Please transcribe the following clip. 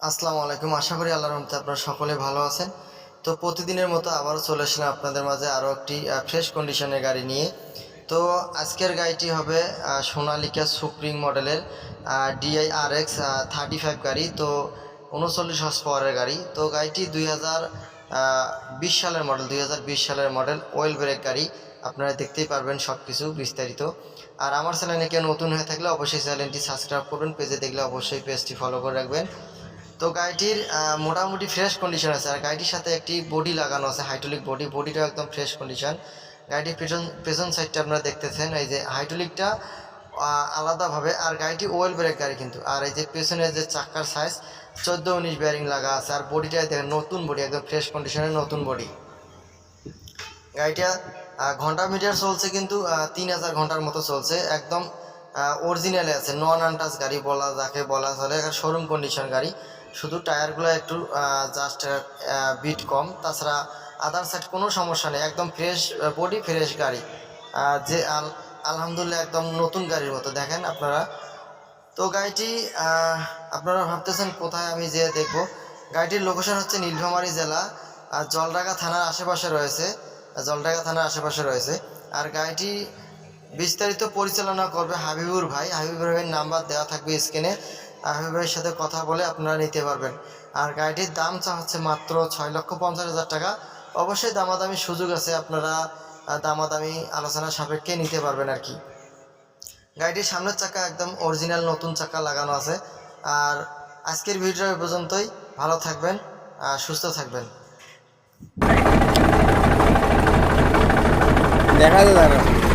আসসালামু আলাইকুম। আশা করি আল্লাহর রহমতে আপনারা সকলে ভালো আছেন। তো প্রতিদিনের মতো আবারও চলে আসলাম আপনাদের মাঝে আরও একটি ফ্রেশ কন্ডিশনের গাড়ি নিয়ে। তো আজকের গাড়িটি হবে সোনালিকা সুপ্রিম মডেলের DI RX 35 গাড়ি। তো 39 হর্স পাওয়ারের গাড়ি। তো গাড়িটি 2020 সালের মডেল, 2020 সালের মডেল, ওয়েল ব্রেক গাড়ি। আপনারা দেখতেই পারবেন সব কিছু বিস্তারিত। আর আমার চ্যানেলে কেউ নতুন হয়ে থাকলে অবশ্যই চ্যানেলটি সাবস্ক্রাইব করবেন, পেজে দেখলে অবশ্যই পেজটি ফলো করে রাখবেন। তো গাড়িটির মোটামুটি ফ্রেশ কন্ডিশন আছে। আর গাড়িটির সাথে একটি বডি লাগানো আছে, হাইড্রোলিক বডি। বডিটাও একদম ফ্রেশ কন্ডিশন। গাড়িটির পেছন সাইডটা আপনারা দেখতেছেন, এই যে হাইড্রোলিকটা আলাদাভাবে। আর গাড়িটি ওয়েল ব্রেক গাড়ি কিন্তু। আর এই যে পেছনের যে চাক্কার সাইজ 14-19 বেয়ারিং লাগা আছে। আর বডিটা দেখেন, নতুন বডি, একদম ফ্রেশ কন্ডিশনের নতুন বডি। গাড়িটা ঘন্টা মিটার চলছে কিন্তু 3000 ঘন্টার মতো চলছে। একদম অরিজিনালে আছে, নন আনটাচ গাড়ি বলা যাকে বলা চলে, শোরুম কন্ডিশন গাড়ি। শুধু টায়ারগুলো একটু জাস্ট বিট কম, তাছাড়া আদার সাইড কোনো সমস্যা নেই। একদম ফ্রেশ বডি, ফ্রেশ গাড়ি, যে আলহামদুলিল্লাহ একদম নতুন গাড়ির মতো দেখেন আপনারা। তো গাড়িটি আপনারা ভাবতেছেন কোথায় আমি যেয়ে দেখব। গাড়িটির লোকেশন হচ্ছে নীলফামারী জেলা, জলঢাকা থানার আশেপাশে রয়েছে, জলঢাকা থানার আশেপাশে রয়েছে। আর গাড়িটি বিস্তারিত পরিচালনা করবে হাবিবুর ভাই। হাবিবুর ভাইয়ের নাম্বার দেওয়া থাকবে স্ক্রিনে। হাবিবুর ভাইয়ের সাথে কথা বলে আপনারা নিতে পারবেন। আর গাড়িটির দাম চা হচ্ছে মাত্র 6,50,000 টাকা। অবশ্যই দামাদামি সুযোগ আছে, আপনারা দামাদামি আলোচনা সাপেক্ষে নিতে পারবেন আর কি। গাড়িটির সামনের চাকা একদম অরিজিনাল নতুন চাকা লাগানো আছে। আর আজকের ভিডিওটা এই পর্যন্তই। ভালো থাকবেন, সুস্থ থাকবেন। দেখা যায়